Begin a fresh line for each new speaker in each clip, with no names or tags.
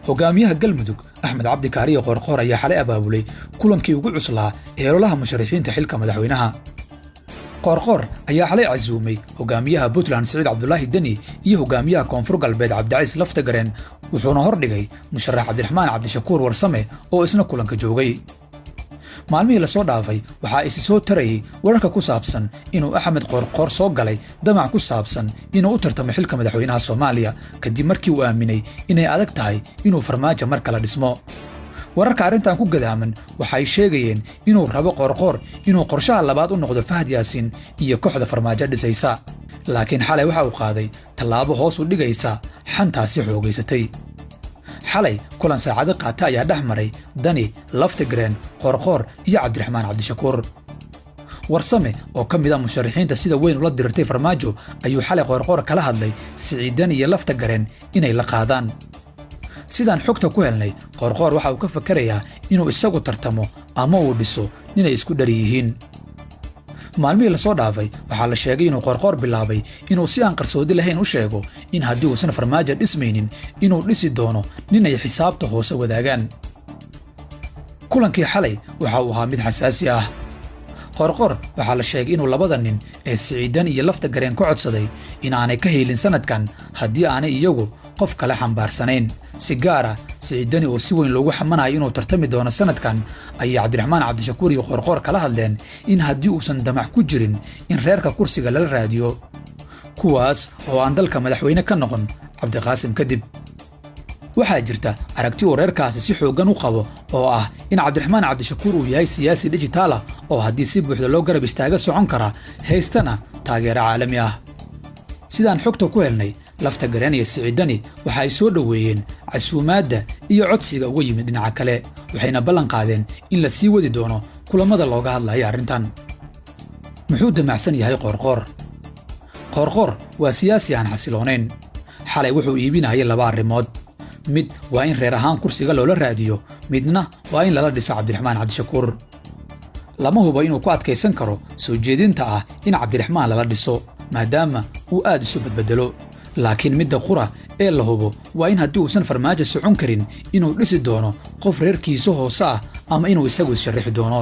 hogaamiyaha galmudug axmed cabdi kaariye qoorqoor ayaa xalay abaabulay kulankii ugu cuslaa ee ololaha musharaxiinta xilka madaxweynaha. qoorqoor ayaa xalay casuumay hogaamiyaha puntland siciid cabdulaahi deni iyo hogaamiyaha koonfur galbeed cabdicasiis laftagareen, wuxuuna hordhigay musharax cabdiraxmaan cabdishakuur warsame oo isna kulanka joogay. maalmihii lasoo dhaafay waxaa isi soo tarayay wararka ku saabsan inuu axmed qoorqoor soo galay damac ku saabsan inuu u tartamo xilka madaxweynaha Soomaaliya kadib markii uu aaminay inay adag tahay inuu farmaajo mar kale dhismo. wararka arrintan ku gadaaman waxay sheegayeen inuu rabo qoorqoor inuu qorshaha labaad u noqdo Fahad Yaasiin iyo kooxda farmaajo dhisaysa, laakiin xalay waxa uu qaaday tallaabo hoos u dhigaysa xantaasi xoogaysatay. xalay kulan saacado qaata ayaa dhex maray Dani, Laftagareen, qoorqoor iyo cabdiraxmaan cabdishakuur. warsame oo ka mid ah musharaxiinta sida weyn ula dirtay farmaajo ayuu xalay qoorqoor kala hadlay Siciid Dani iyo Laftagareen inay la qaadaan. sidaan xogta ku helnay qoorqoor waxa uu ka fakarayaa inuu isagu tartamo ama uu dhiso inay isku dhar yihiin. maalmihii lasoo dhaafay waxaa la sheegay inuu qoorqoor bilaabay inuu si aan qarsoodi lahayn u sheego in haddii uusan farmaajo dhismaynin inuu dhisi doono nin ay xisaabta hoose wadaagaan. kulankii xalay waxa uu ahaa mid xasaasi ah. qoorqoor waxaa la sheegay inuu labada nin ee Siciid Dani iyo Laftagareen ku codsaday in aanay ka helin sanadkan haddii aanay iyagu qof kale xambaarsanayn. si gaar ah Siciid Dani oo si weyn loogu xamanayo inuu tartami doono sanadkan ayaa cabdiraxmaan cabdishakuur iyo qoorqoor kala hadleen in haddii uusan damac ku jirin in reerka kursiga lala raadiyo, kuwaas oo aan dalka madaxweyne ka noqon cabdiqaasim kadib. waxaa jirta aragti uu reerkaasi si xooggan u qabo oo ah in cabdiraxmaan cabdishakuur uu yahay siyaasi dijitaal ah oo haddii si buuxda loo garab istaaga socon kara haystana taageero caalami ah. sidaan xogta ku helnay Laftagareen iyo Siciid Dani waxa ay soo dhoweeyeen casuumaadda iyo codsiga uga yimid dhinaca kale, waxayna ballan qaadeen in la sii wadi doono kulamada looga hadlayo arrintan. muxuu damacsan yahay qoorqoor? qoorqoor waa siyaasi aan xasiloonayn. xalay wuxuu iibinayay laba arrimood: mid waa in reer ahaan kursiga loola raadiyo, midna waa in lala dhiso cabdiraxmaan cabdishakuur. lama hubo inuu ku adkaysan karo soo jeedinta ah in cabdiraxmaan lala dhiso maadaama uu aad isu badbedelo, laakiin midda qura ee la hubo waa in haddii uusan farmaajo socon karin inuu dhisi doono qof reerkiisa hoose ah ama inuu isagu isharixi doono.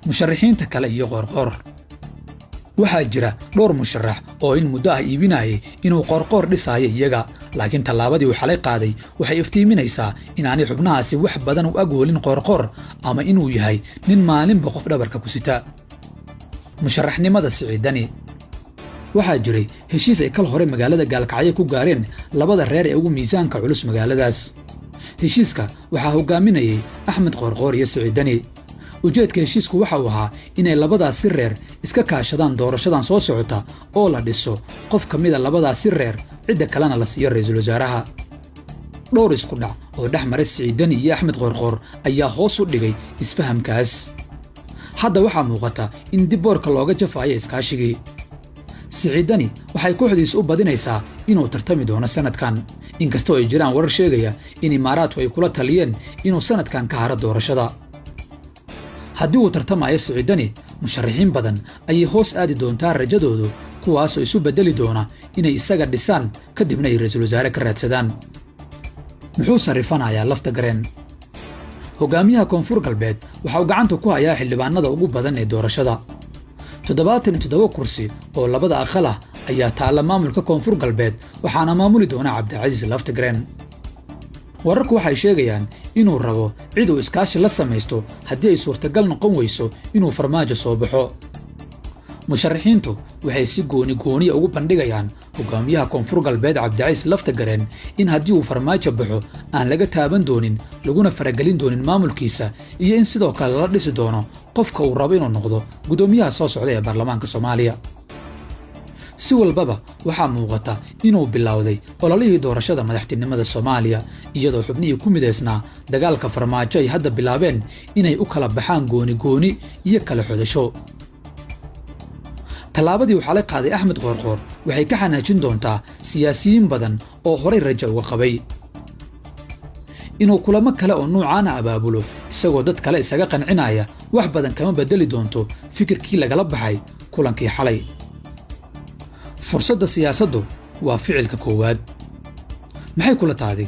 musharaxiinta kale iyo qoorqoor waxaa jira dhowr musharax oo in muddo ah iibinayay inuu qoorqoor dhisaayo iyaga, laakiin tallaabadii uu xalay qaaday waxay iftiiminaysaa inaanay xubnahaasi wax badan u agoolin qoorqoor ama inuu yahay nin maalinba qof dhabarka ku sita. musharaxnimada Siciid Dani waxaa jiray heshiis ay kal hore magaalada Gaalkacyo ku gaareen labada reer ee ugu miisaanka culus magaaladaas. heshiiska waxaa hogaaminayay Axmed Qoorqoor iyo Siciid Dani. ujeedka heshiisku waxa uu ahaa inay labadaasi reer iska kaashadaan doorashadan soo socota oo la dhiso qof ka mid a labadaasi reer, cidda kalena la siiyo ra'iisul wasaaraha. dhowr isku dhac oo dhex maray Siciid Dani iyo Axmed Qoorqoor ayaa hoos u dhigay isfahamkaas. hadda waxaa muuqata in dib boorka looga jafayo iskaashigii. Siciid Dani waxay kooxdiisa u badinaysaa inuu tartami doono sanadkan, inkastoo ay jiraan warar sheegaya in Imaaraadku ay kula taliyeen inuu sanadkan ka haro doorashada. haddii uu tartamayo Siciid Dani, musharaxiin badan ayay hoos aadi doontaa rajadoodu, kuwaasoo isu bedeli doona inay isaga dhisaan kadibna ay ra'iisul wasaare ka raadsadaan. muxuu sarifanayaa Laftagareen? hogaamiyaha koonfur galbeed waxa uu gacanta ku hayaa xildhibaanada ugu badan ee doorashada. 77 kursi oo labada aqal ah ayaa taala maamulka koonfur galbeed, waxaana maamuli doona cabdicasiis Laftagareen. wararku waxay sheegayaan inuu rabo cid uu iskaashi la samaysto haddii ay suurtagal noqon weyso inuu farmaajo soo baxo. musharaxiintu waxay si gooni ugu bandhigayaan hogaamiyaha koonfur galbeed cabdicasiis Laftagareen in haddii uu farmaajo baxo aan laga taaban doonin laguna faragelin doonin maamulkiisa, iyo in sidoo kale la dhisi doono qofka uu rabo inuu noqdo gudoomiyaha soo socda ee baarlamaanka Soomaaliya. si walbaba waxaa muuqata inuu bilowday ololihii doorashada madaxtinimada Soomaaliya, iyadoo xubnihii ku mideysnaa dagaalka farmaajo ay hadda bilaabeen inay u kala baxaan gooni iyo kala xodasho. tallaabadii uu xalay qaaday Axmed Qoorqoor waxay ka xanaajin doontaa siyaasiyiin badan oo horay rajo uga qabay. inuu kulamo kale oo nuucaana abaabulo isagoo dad kale isaga qancinaya wax badan kama bedeli doonto fikirkii lagala baxay kulankii xalay. fursadda siyaasaddu waa ficilka koowaad. maxay kula tahay?